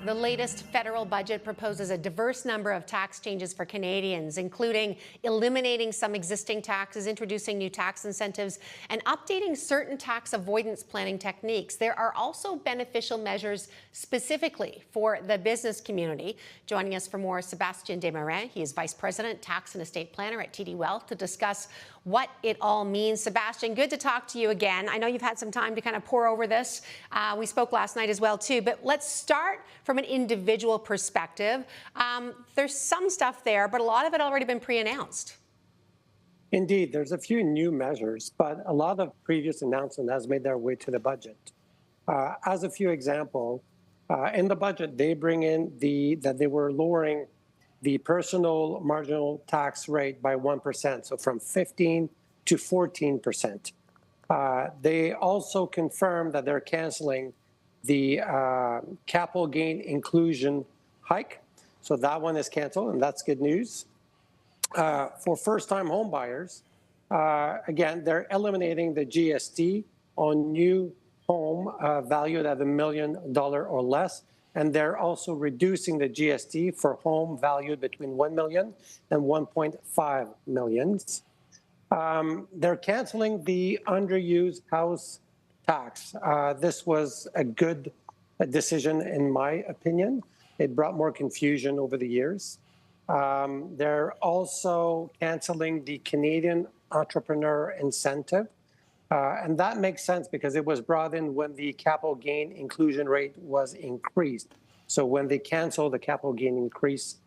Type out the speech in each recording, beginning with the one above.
The latest federal budget proposes a diverse number of tax changes for Canadians, including eliminating some existing taxes, introducing new tax incentives, and updating certain tax avoidance planning techniques. There are also beneficial measures specifically for the business community. Joining us for more, Sebastien Desmarais. He is Vice President, Tax and Estate Planner at TD Wealth, to discuss what it all means. Sebastien, good to talk to you again. I know you've had some time to kind of pour over this. We spoke last night as well, too. But let's start from an individual perspective. There's some stuff there, but a lot of it already been pre-announced. Indeed, there's a few new measures, but a lot of previous announcement has made their way to the budget. As a few examples, in the budget, they bring in that they were lowering the personal marginal tax rate by 1%, so from 15 to 14%. They also confirmed that they're canceling the capital gain inclusion hike. So that one is canceled, and that's good news. For first-time home buyers, again, they're eliminating the GST on new home valued at $1 million or less. And they're also reducing the GST for home valued between $1 million and $1.5 million. They're canceling the underused house tax. This was a good decision, in my opinion. It brought more confusion over the years. They're also canceling the Canadian Entrepreneur Incentive. And that makes sense because it was brought in when the capital gain inclusion rate was increased. So when they cancel the capital gain increase,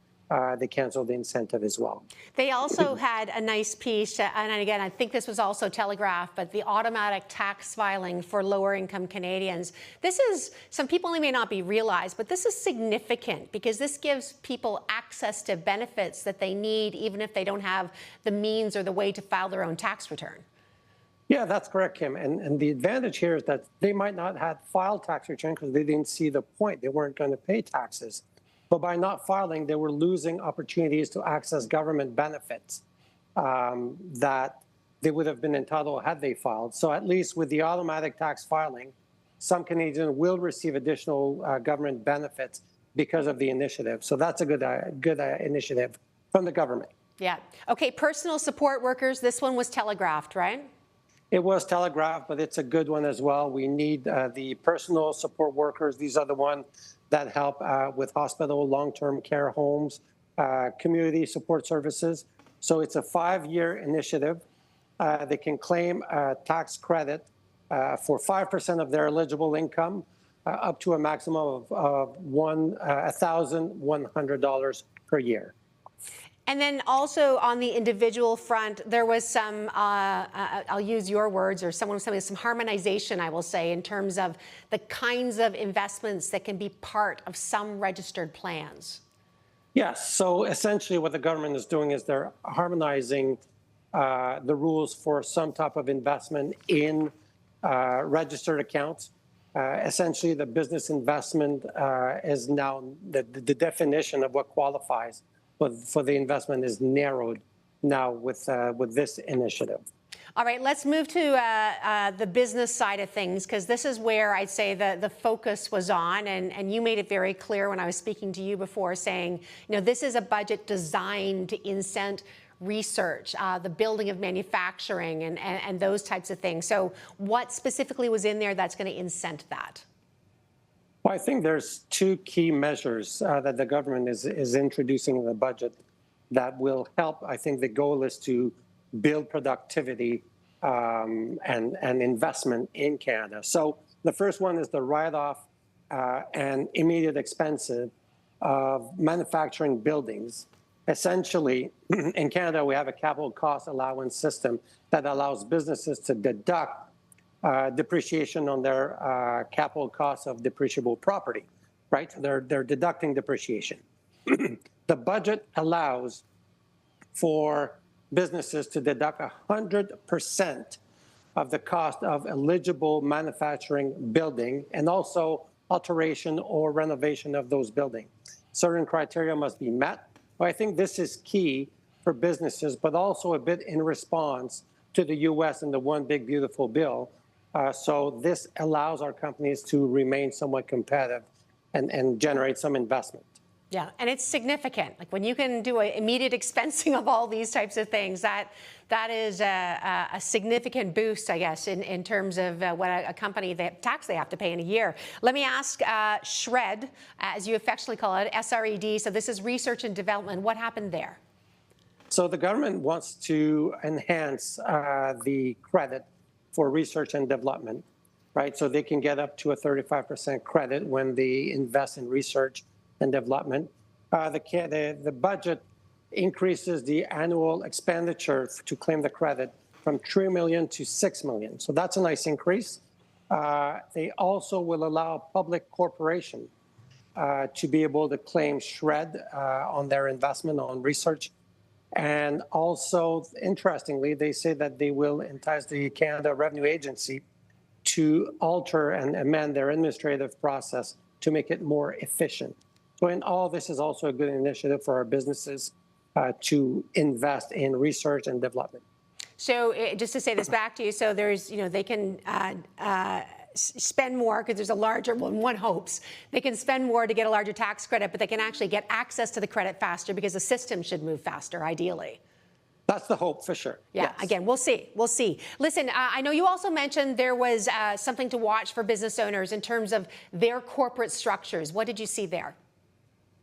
they cancel the incentive as well. They also had a nice piece, and again, I think this was also telegraphed, but the automatic tax filing for lower income Canadians. This is, some people may not be realized, but this is significant because this gives people access to benefits that they need, even if they don't have the means or the way to file their own tax return. Yeah, that's correct, Kim. And the advantage here is that they might not have filed tax return because they didn't see the point. They weren't going to pay taxes. But by not filing, they were losing opportunities to access government benefits that they would have been entitled had they filed. So at least with the automatic tax filing, some Canadians will receive additional government benefits because of the initiative. So that's a good initiative from the government. Yeah. Okay, personal support workers, this one was telegraphed, right? It was telegraphed, but it's a good one as well. We need the personal support workers. These are the ones that help with hospital, long-term care homes, community support services. So it's a 5-year initiative. They can claim a tax credit for 5% of their eligible income, up to a maximum of $1,100 per year. And then also on the individual front, there was some, I'll use your words, or some harmonization, I will say, in terms of the kinds of investments that can be part of some registered plans. Yes. So essentially what the government is doing is they're harmonizing the rules for some type of investment in registered accounts. Essentially, the business investment is now the definition of what qualifies for the investment is narrowed now with this initiative. All right, let's move to the business side of things, because this is where I'd say the focus was on, and you made it very clear when I was speaking to you before, saying, this is a budget designed to incent research, the building of manufacturing and those types of things. So what specifically was in there that's going to incent that? Well, I think there's two key measures that the government is introducing in the budget that will help. I think the goal is to build productivity and investment in Canada. So the first one is the write-off and immediate expenses of manufacturing buildings. Essentially, in Canada, we have a capital cost allowance system that allows businesses to deduct depreciation on their capital costs of depreciable property, right? They're deducting depreciation. The budget allows for businesses to deduct 100% of the cost of eligible manufacturing building and also alteration or renovation of those buildings. Certain criteria must be met. But I think this is key for businesses, but also a bit in response to the U.S. and the One Big Beautiful Bill. So this allows our companies to remain somewhat competitive and generate some investment. Yeah, and it's significant. Like when you can do an immediate expensing of all these types of things, that is a significant boost, I guess, in terms of what a company, the tax they have to pay in a year. Let me ask SHRED, as you affectionately call it, SRED. So this is research and development. What happened there? So the government wants to enhance the credit for research and development, right? So they can get up to a 35% credit when they invest in research and development. The budget increases the annual expenditure to claim the credit from $3 million to $6 million. So that's a nice increase. They also will allow public corporation to be able to claim SHRED on their investment on research. And also, interestingly, they say that they will entice the Canada Revenue Agency to alter and amend their administrative process to make it more efficient. So in all, this is also a good initiative for our businesses to invest in research and development. So just to say this back to you, so there's, they can spend more because there's a larger, well, one hopes, they can spend more to get a larger tax credit, but they can actually get access to the credit faster because the system should move faster, ideally. That's the hope, for sure. Yeah, yes. Again, we'll see. We'll see. Listen, I know you also mentioned there was something to watch for business owners in terms of their corporate structures. What did you see there?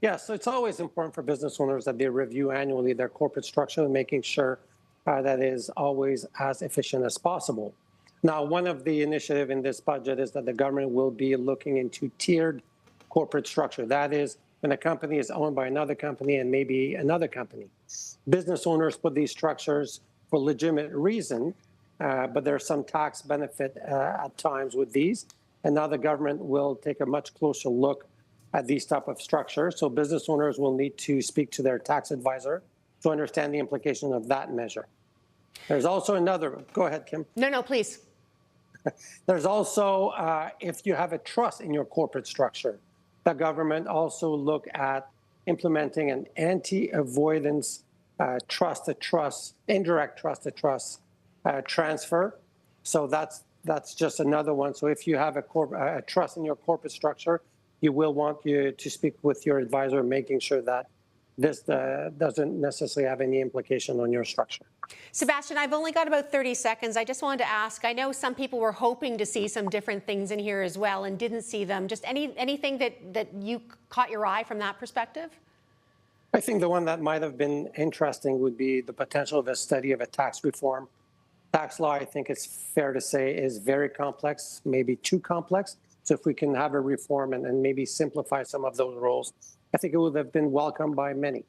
Yeah, so it's always important for business owners that they review annually their corporate structure and making sure that is always as efficient as possible. Now, one of the initiatives in this budget is that the government will be looking into tiered corporate structure. That is, when a company is owned by another company and maybe another company. Business owners put these structures for legitimate reason, but there's some tax benefit at times with these. And now the government will take a much closer look at these type of structures. So business owners will need to speak to their tax advisor to understand the implication of that measure. There's also another, go ahead, Kim. No, please. There's also, if you have a trust in your corporate structure, the government also look at implementing an anti-avoidance trust-to-trust, indirect trust-to-trust transfer. So that's just another one. So if you have a trust in your corporate structure, you will want you to speak with your advisor, making sure that this doesn't necessarily have any implication on your structure. Sebastien, I've only got about 30 seconds. I just wanted to ask, I know some people were hoping to see some different things in here as well and didn't see them. Just anything that you caught your eye from that perspective? I think the one that might have been interesting would be the potential of a study of a tax reform. Tax law, I think it's fair to say, is very complex, maybe too complex. So if we can have a reform and maybe simplify some of those rules, I think it would have been welcomed by many.